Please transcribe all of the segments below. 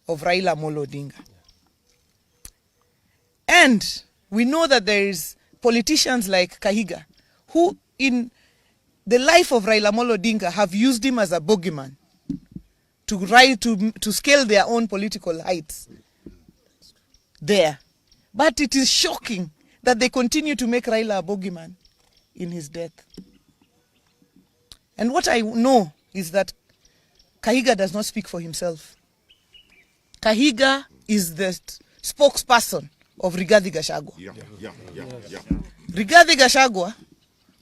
of Raila Amolo Odinga. And we know that there is politicians like Kahiga who in the life of Raila Amolo Odinga have used him as a bogeyman to scale their own political heights there. But it is shocking that they continue to make Raila a bogeyman in his death. And what I know is that Kahiga does not speak for himself. Kahiga is the spokesperson of Rigathi Gachagua. Rigathi Gachagua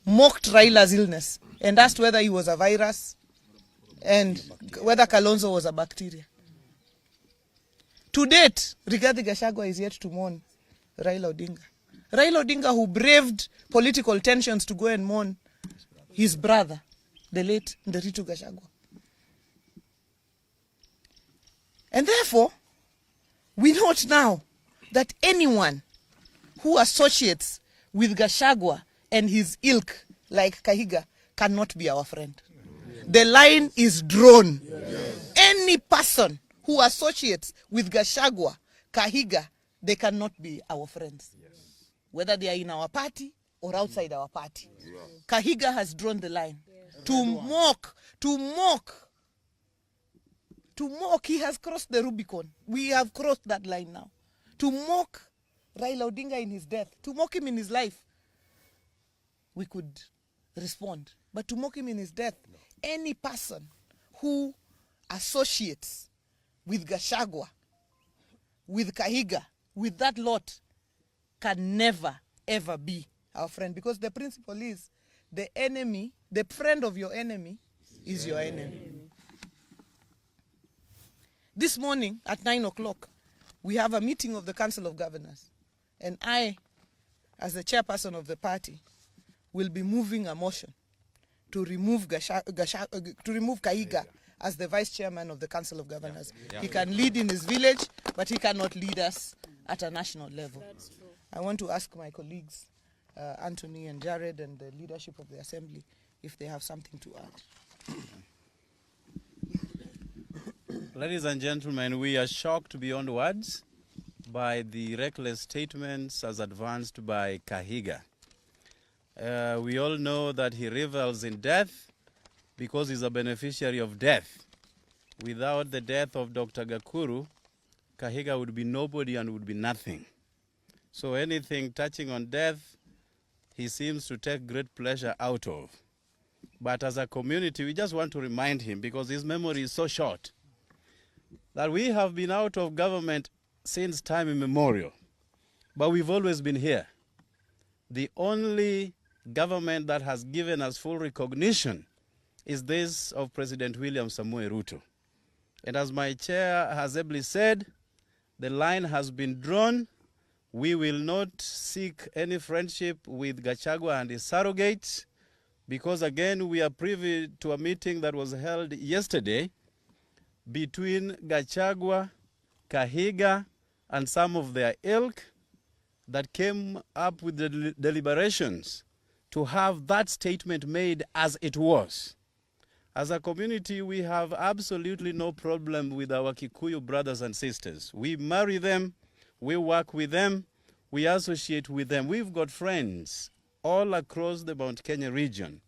mocked Raila's illness and asked whether he was a virus and whether Kalonzo was a bacteria. To date, Rigathi Gachagua is yet to mourn Raila Odinga. Raila Odinga, who braved political tensions to go and mourn his brother, the late Nderitu Gachagua. And therefore, we note now that anyone who associates with Gachagua and his ilk, like Kahiga, cannot be our friend. The line is drawn. Yes. Any person who associates with Gachagua, Kahiga, they cannot be our friends. Yes. Whether they are in our party or outside our party. Yes. Kahiga has drawn the line. Yes. To mock, he has crossed the Rubicon. We have crossed that line now. To mock Raila Odinga in his death, to mock him in his life, we could respond. But to mock him in his death, no. Any person who associates with Gachagua, with Kahiga, with that lot, can never, ever be our friend. Because the principle is, the friend of your enemy is your enemy. This morning at 9 o'clock, we have a meeting of the Council of Governors. And I, as the chairperson of the party, will be moving a motion to remove Kahiga as the vice chairman of the Council of Governors. Yeah. He can lead in his village, but he cannot lead us at a national level. That's true. I want to ask my colleagues, Anthony and Jared, and the leadership of the Assembly, if they have something to add. Ladies and gentlemen, we are shocked beyond words by the reckless statements as advanced by Kahiga. We all know that he revels in death because he's a beneficiary of death. Without the death of Dr. Gakuru, Kahiga would be nobody and would be nothing. So anything touching on death, he seems to take great pleasure out of. But as a community, we just want to remind him, because his memory is so short, that we have been out of government since time immemorial, but we've always been here. The only government that has given us full recognition is this of President William Samoei Ruto. And as my chair has ably said, the line has been drawn. We will not seek any friendship with Gachagua and his surrogates, because again, we are privy to a meeting that was held yesterday between Gachagua, Kahiga, and some of their ilk that came up with the deliberations to have that statement made as it was. As a community, we have absolutely no problem with our Kikuyu brothers and sisters. We marry them, we work with them, we associate with them. We've got friends all across the Mount Kenya region.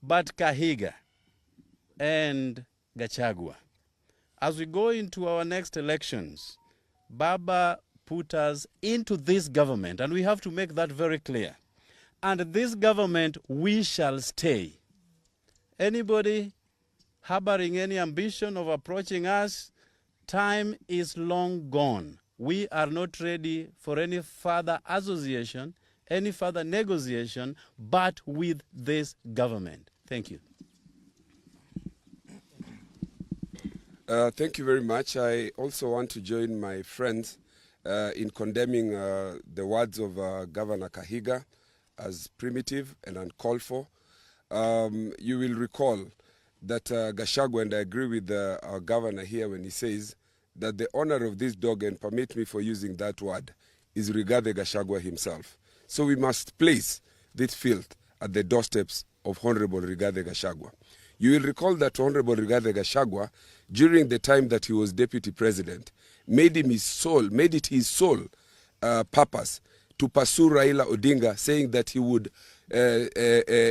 But Kahiga and Gachagua, as we go into our next elections, Baba put us into this government, and we have to make that very clear. And this government, we shall stay. Anybody harboring any ambition of approaching us, time is long gone. We are not ready for any further association, any further negotiation, but with this government. Thank you. Thank you very much. I also want to join my friends in condemning the words of Governor Kahiga as primitive and uncalled for. You will recall that Gachagua, and I agree with our governor here when he says that the owner of this dog, and permit me for using that word, is Rigathi Gachagua himself. So we must place this filth at the doorsteps of Honorable Rigathi Gachagua. You will recall that Honorable Rigathi Gachagua, during the time that he was deputy president, made it his sole purpose to pursue Raila Odinga, saying that he would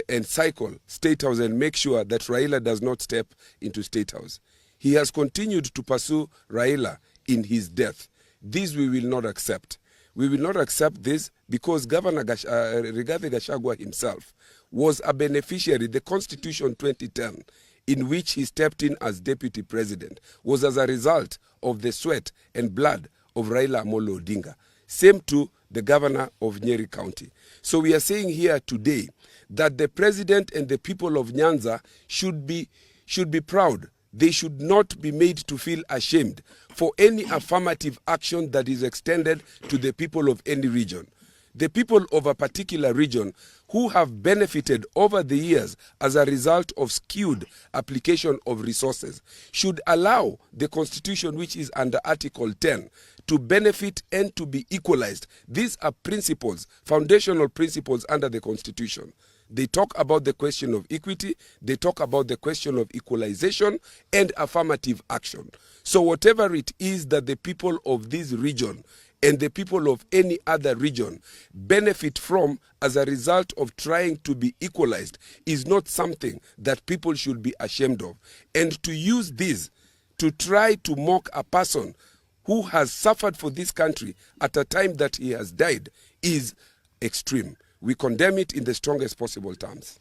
encircle State House and make sure that Raila does not step into State House. He has continued to pursue Raila in his death. This we will not accept. We will not accept this because Governor Rigathi Gachagua himself was a beneficiary. The Constitution 2010, in which he stepped in as deputy president, was as a result of the sweat and blood of Raila Amolo Odinga. Same to the governor of Nyeri County. So we are saying here today that the president and the people of Nyanza should be proud. They should not be made to feel ashamed for any affirmative action that is extended to the people of any region. The people of a particular region who have benefited over the years as a result of skewed application of resources should allow the Constitution, which is under Article 10, to benefit and to be equalized. These are principles, foundational principles under the Constitution. They talk about the question of equity, they talk about the question of equalization and affirmative action. So whatever it is that the people of this region and the people of any other region benefit from as a result of trying to be equalized is not something that people should be ashamed of. And to use this to try to mock a person who has suffered for this country at a time that he has died is extreme. We condemn it in the strongest possible terms.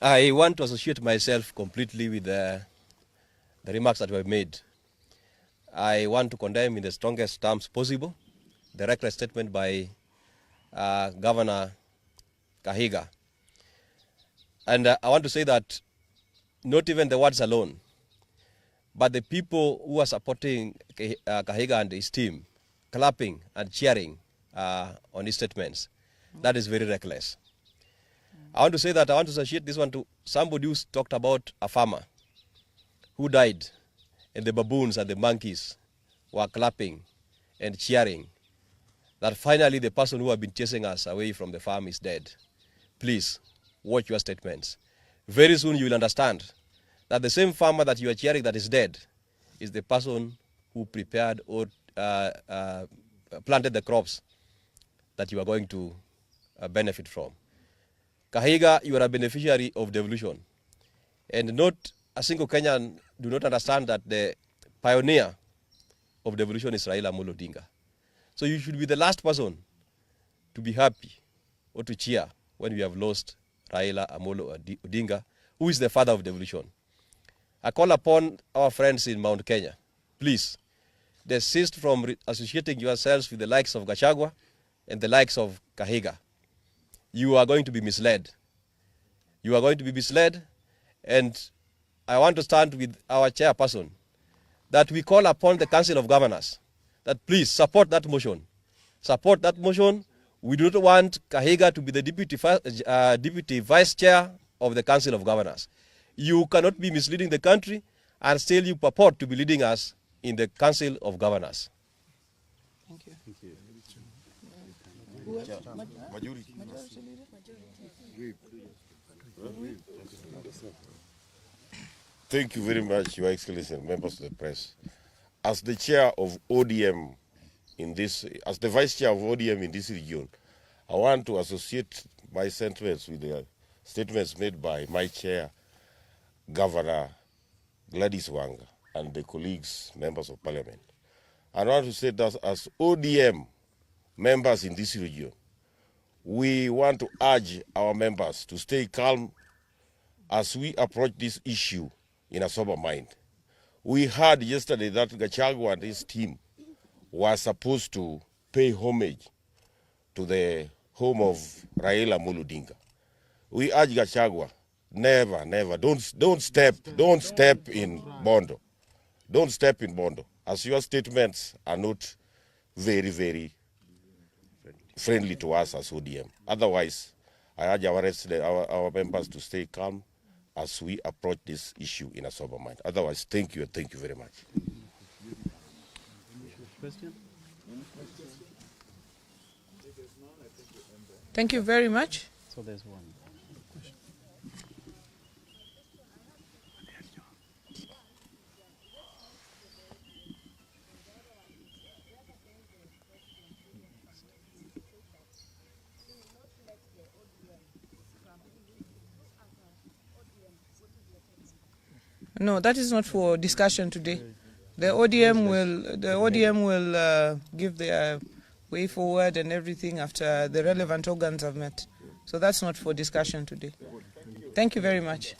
I want to associate myself completely with the remarks that were made. I want to condemn in the strongest terms possible the reckless statement by Governor Kahiga. And I want to say that not even the words alone, but the people who are supporting Kahiga and his team, clapping and cheering on his statements, that is very reckless. I want to say that I want to associate this one to somebody who talked about a farmer who died, and the baboons and the monkeys were clapping and cheering that finally the person who had been chasing us away from the farm is dead. Please, watch your statements. Very soon you will understand that the same farmer that you are cheering that is dead is the person who prepared or planted the crops that you are going to benefit from. Kahiga, you are a beneficiary of devolution. And not a single Kenyan do not understand that the pioneer of devolution is Raila Amolo Odinga. So you should be the last person to be happy or to cheer when we have lost Raila Amolo Odinga, who is the father of devolution. I call upon our friends in Mount Kenya, please, desist from associating yourselves with the likes of Gachagua and the likes of Kahiga. You are going to be misled. You are going to be misled, and I want to stand with our chairperson that we call upon the Council of Governors that please support that motion. Support that motion. We do not want Kahiga to be the deputy vice chair of the Council of Governors. You cannot be misleading the country and still you purport to be leading us in the Council of Governors. Thank you. Thank you. Thank you very much, Your Excellency and members of the press. As the chair of ODM in this, as the vice chair of ODM in this region, I want to associate my sentiments with the statements made by my chair, Governor Gladys Wanga, and the colleagues, members of parliament. I want to say that as ODM members in this region, we want to urge our members to stay calm as we approach this issue in a sober mind. We heard yesterday that Gachagua and his team were supposed to pay homage to the home of Raila Amolo Odinga. We urge Gachagua, never, never, don't step in Bondo. Don't step in Bondo, as your statements are not very, very friendly to us as ODM. Otherwise, I urge our members to stay calm as we approach this issue in a sober mind. Otherwise, thank you and thank you very much. Question? Thank you very much. So there's one. No, that is not for discussion today. The ODM will give their way forward and everything after the relevant organs have met. So that's not for discussion today. Thank you very much.